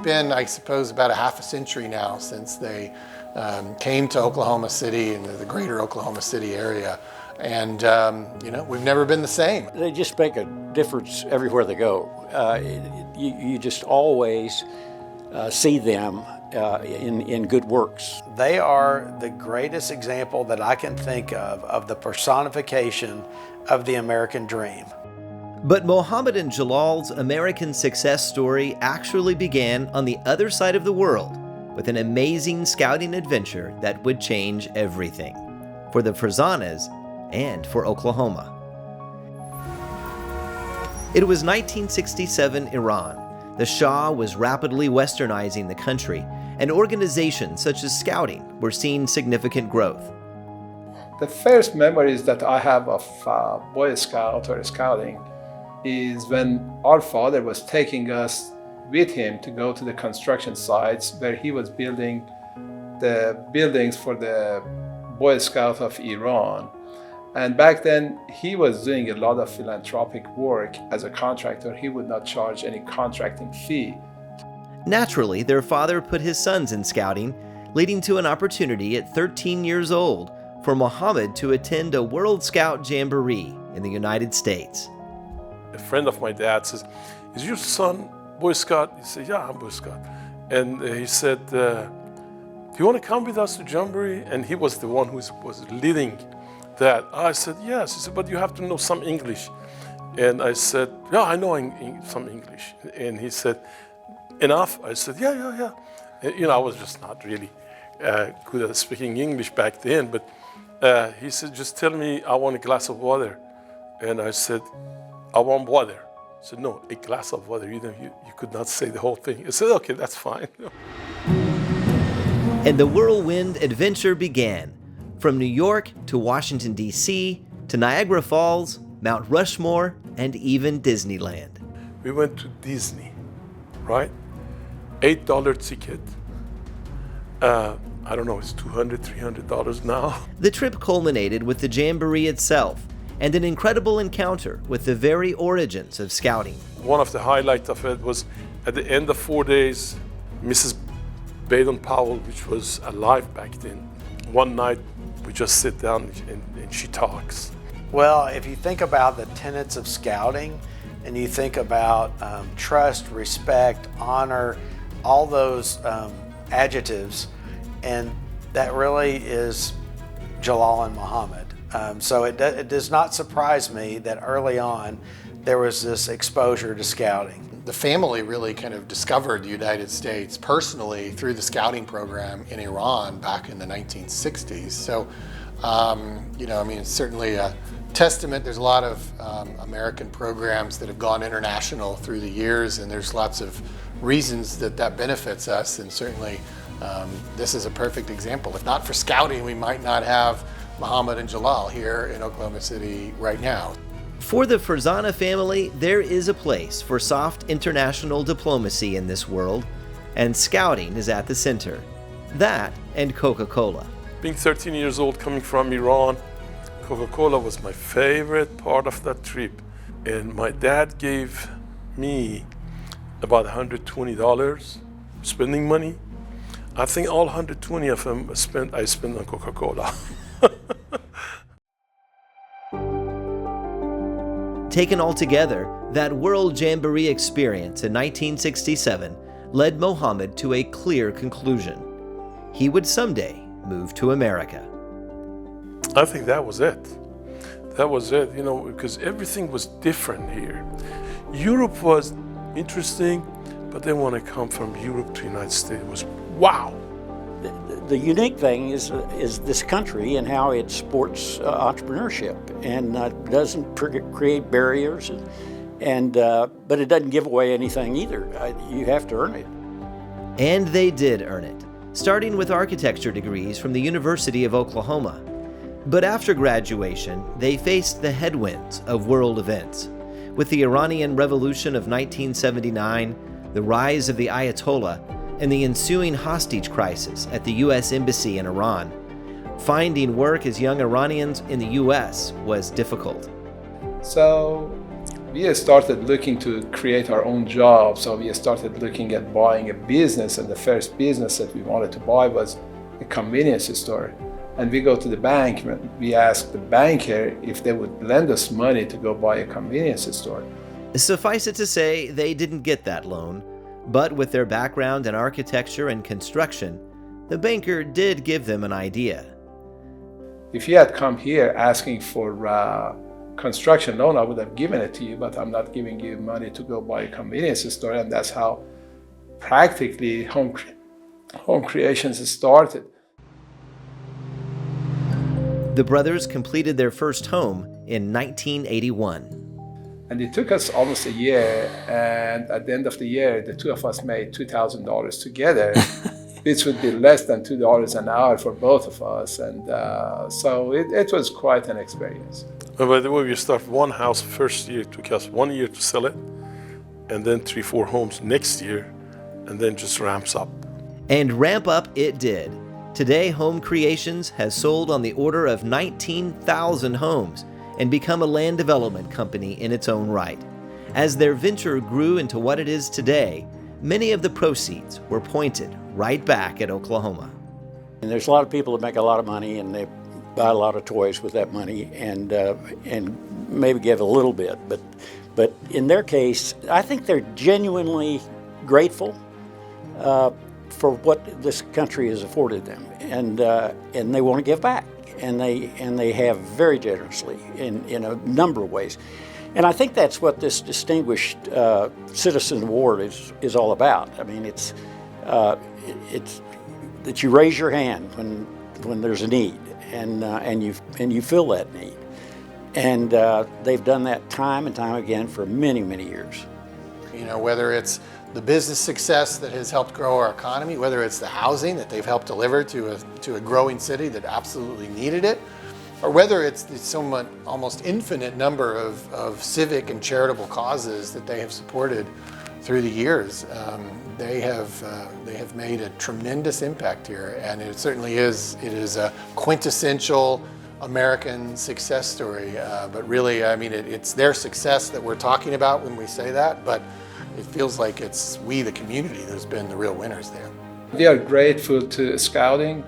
been, I suppose, about a half a century now since they came to Oklahoma City and the greater Oklahoma City area. And, we've never been the same. They just make a difference everywhere they go. You just always see them in good works. They are the greatest example that I can think of the personification of the American dream. But Mohammad and Jalal's American success story actually began on the other side of the world with an amazing scouting adventure that would change everything for the Farzanehs and for Oklahoma. It was 1967 Iran. The Shah was rapidly westernizing the country, and organizations such as Scouting were seeing significant growth. The first memories that I have of Boy Scout or Scouting is when our father was taking us with him to go to the construction sites where he was building the buildings for the Boy Scout of Iran. And back then, he was doing a lot of philanthropic work as a contractor. He would not charge any contracting fee. Naturally, their father put his sons in scouting, leading to an opportunity at 13 years old for Mohammad to attend a World Scout Jamboree in the United States. A friend of my dad says, "Is your son Boy Scout?" He said, "Yeah, I'm Boy Scout." And he said, "Do you want to come with us to Jamboree?" And he was the one who was leading that. I said, "Yes." He said, "But you have to know some English." And I said, "Yeah, I know some English." And he said, "Enough?" I said, yeah. And, I was just not really good at speaking English back then, but he said, "Just tell me I want a glass of water." And I said, "I want water." He said, "No, a glass of water." You could not say the whole thing. I said, "Okay, that's fine." And the whirlwind adventure began. From New York to Washington, D.C., to Niagara Falls, Mount Rushmore, and even Disneyland. We went to Disney, right? $8 ticket. I don't know, it's $200, $300 now. The trip culminated with the Jamboree itself and an incredible encounter with the very origins of scouting. One of the highlights of it was at the end of 4 days, Mrs. Baden-Powell, which was alive back then, one night we just sit down and she talks. Well, if you think about the tenets of scouting and you think about trust, respect, honor, all those adjectives, and that really is Jalal and Mohammad. So it does not surprise me that early on there was this exposure to scouting. The family really kind of discovered the United States personally through the scouting program in Iran back in the 1960s. So, it's certainly a testament. There's a lot of American programs that have gone international through the years, and there's lots of reasons that benefits us, and certainly this is a perfect example. If not for scouting, we might not have Mohammad and Jalal here in Oklahoma City right now. For the Farzaneh family, there is a place for soft international diplomacy in this world, and scouting is at the center. That and Coca-Cola. Being 13 years old, coming from Iran, Coca-Cola was my favorite part of that trip. And my dad gave me about $120 spending money. I think all 120 of them I spent on Coca-Cola. Taken all together, that World Jamboree experience in 1967 led Mohammad to a clear conclusion. He would someday move to America. I think that was it. That was it, because everything was different here. Europe was interesting, but then when I come from Europe to the United States, it was wow. The unique thing is this country and how it supports entrepreneurship and doesn't create barriers, but it doesn't give away anything either. You have to earn it. And they did earn it, starting with architecture degrees from the University of Oklahoma. But after graduation, they faced the headwinds of world events. With the Iranian Revolution of 1979, the rise of the Ayatollah, and the ensuing hostage crisis at the U.S. Embassy in Iran, finding work as young Iranians in the U.S. was difficult. So we started looking to create our own jobs. So we started looking at buying a business, and the first business that we wanted to buy was a convenience store. And we go to the bank, we ask the banker if they would lend us money to go buy a convenience store. Suffice it to say, they didn't get that loan, but with their background in architecture and construction, the banker did give them an idea. If you had come here asking for construction loan, I would have given it to you, but I'm not giving you money to go buy a convenience store. And that's how practically home creations started. The brothers completed their first home in 1981. And it took us almost a year, and at the end of the year, the two of us made $2,000 together, which would be less than $2 an hour for both of us. And so it was quite an experience. And by the way, we start one house first year, it took us 1 year to sell it, and then 3-4 homes next year, and then just ramps up. And ramp up it did. Today, Home Creations has sold on the order of 19,000 homes and become a land development company in its own right. As their venture grew into what it is today, many of the proceeds were pointed right back at Oklahoma. And there's a lot of people that make a lot of money, and they buy a lot of toys with that money, and maybe give a little bit. But in their case, I think they're genuinely grateful for what this country has afforded them, and they want to give back, and they have very generously in a number of ways. And I think that's what this Distinguished Citizen Award is all about. I mean, it's that you raise your hand when there's a need, and you fill that need. And they've done that time and time again for many, many years. You know, whether it's the business success that has helped grow our economy, whether it's the housing that they've helped deliver to a growing city that absolutely needed it, or whether it's the somewhat almost infinite number of civic and charitable causes that they have supported through the years. They have made a tremendous impact here, and it certainly is. It is a quintessential American success story. But really, I mean, it's their success that we're talking about when we say that. But it feels like it's we, the community, that's been the real winners there. We are grateful to Scouting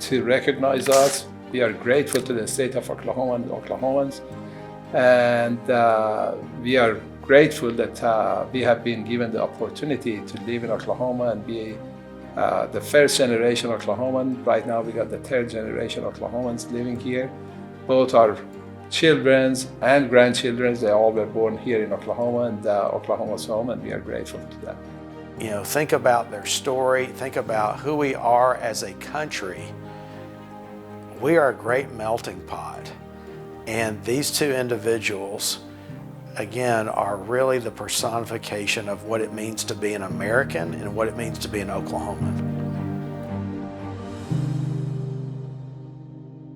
to recognize us. We are grateful to the state of Oklahoma and Oklahomans. And we are grateful that we have been given the opportunity to live in Oklahoma and be the first generation Oklahoman. Right now we got the third generation Oklahomans living here. Both our children's and grandchildren's, they all were born here in Oklahoma, and Oklahoma's home, and we are grateful to them. You know, think about their story, think about who we are as a country. We are a great melting pot. And these two individuals, again, are really the personification of what it means to be an American and what it means to be an Oklahoman.